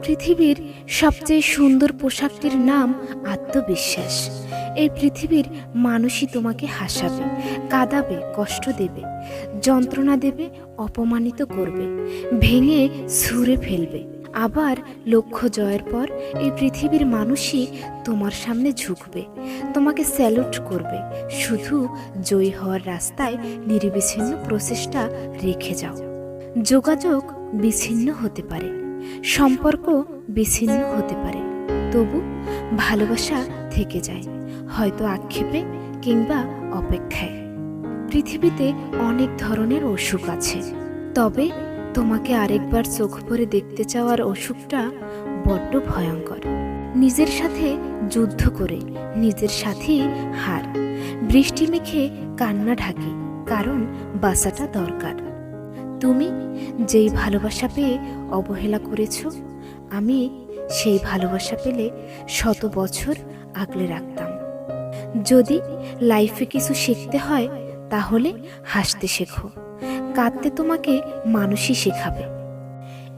পৃথিবীর সবচেয়ে সুন্দর পোশাকটির নাম আত্মবিশ্বাস। এই পৃথিবীর মানুষই তোমাকে হাসাবে, কাঁদাবে, কষ্ট দেবে, যন্ত্রণা দেবে, অপমানিত করবে, ভেঙে ছুঁড়ে ফেলবে। আবার লক্ষ্য জয়ের পর এই পৃথিবীর মানুষই তোমার সামনে ঝুঁকবে, তোমাকে স্যালুট করবে। শুধু জয়ী হওয়ার রাস্তায় নির্বিচ্ছিন্ন প্রচেষ্টা রেখে যাও। যোগাযোগ বিচ্ছিন্ন হতে পারে, সম্পর্ক বিচ্ছিন্ন হতে পারে, তবু ভালোবাসা থেকে যায়, হয়তো আক্ষেপে কিংবা অপেক্ষায়। পৃথিবীতে অনেক ধরনের অসুখ আছে, তবে তোমাকে আরেকবার চোখ ভরে দেখতে চাওয়ার অসুখটা বড্ড ভয়ঙ্কর। নিজের সাথে যুদ্ধ করে নিজের সাথেই হার। বৃষ্টি মেখে কান্না ঢাকি, কারণ বাঁচাটা দরকার। তুমি যেই ভালোবাসা পেয়ে অবহেলা করেছ, আমি সেই ভালোবাসা পেলে 100 বছর আগলে রাখতাম। যদি লাইফে কিছু শিখতে হয় তাহলে হাসতে শেখো, কাঁদতে তোমাকে মানুষই শেখাবে।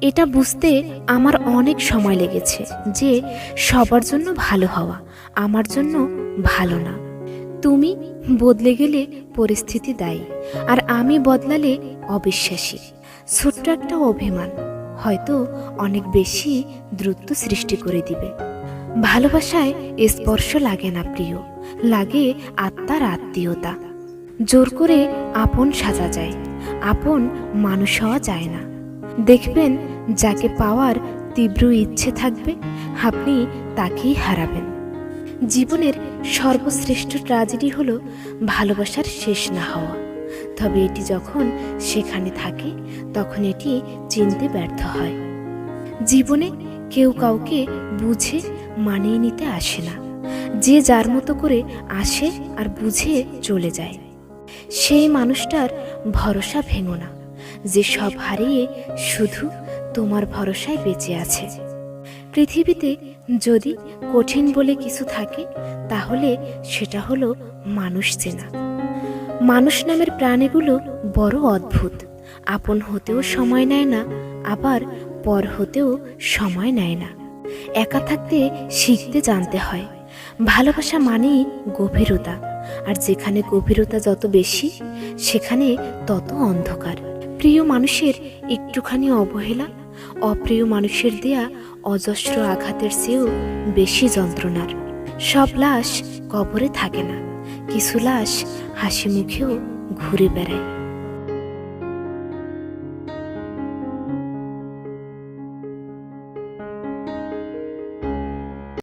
এটা বুঝতে আমার অনেক সময় লেগেছে যে সবার জন্য ভালো হওয়া আমার জন্য ভালো না। তুমি বদলে গেলে পরিস্থিতি দায়ী, আর আমি বদলালে অবিশ্বাসী। ছোট্ট একটা অভিমান হয়তো অনেক বেশি দ্রুত সৃষ্টি করে দিবে। ভালোবাসায় স্পর্শ লাগে না প্রিয়, লাগে আত্মার আত্মীয়তা। জোর করে আপন সাজা যায়, আপন মানুষ হওয়া যায় না। দেখবেন যাকে পাওয়ার তীব্র ইচ্ছে থাকবে, আপনি তাকেই হারাবেন। জীবনের সর্বশ্রেষ্ঠ ট্র্যাজেডি হলো ভালোবাসার শেষ না হওয়া। তবে এটি যখন সেখানে থাকে তখন এটি চিনতে ব্যর্থ হয়। জীবনে কেউ কাউকে বুঝে মানিয়ে নিতে আসে না, যে যার মতো করে আসে আর বুঝে চলে যায়। সেই মানুষটার ভরসা ভেঙো না, যে সব হারিয়ে শুধু তোমার ভরসায় বেঁচে আছে। পৃথিবীতে যদি কঠিন বলে কিছু থাকে তাহলে সেটা হলো মানুষ চেনা। মানুষ নামের প্রাণীগুলো বড় অদ্ভুত। আপন হতেও সময় নেয় না, আবার পর হতেও সময় নেয় না। একা থাকতে শিখতে জানতে হয়। ভালোবাসা মানেই গভীরতা, আর যেখানে গভীরতা যত বেশি সেখানে তত অন্ধকার। প্রিয় মানুষের একটুখানি অবহেলা অপ্রিয় মানুষের দেয়া অজস্র আঘাতের চেয়েও বেশি যন্ত্রণার। সব লাশ কবরে থাকে না, কিছু লাশ হাসি মুখেও ঘুরে বেড়ায়।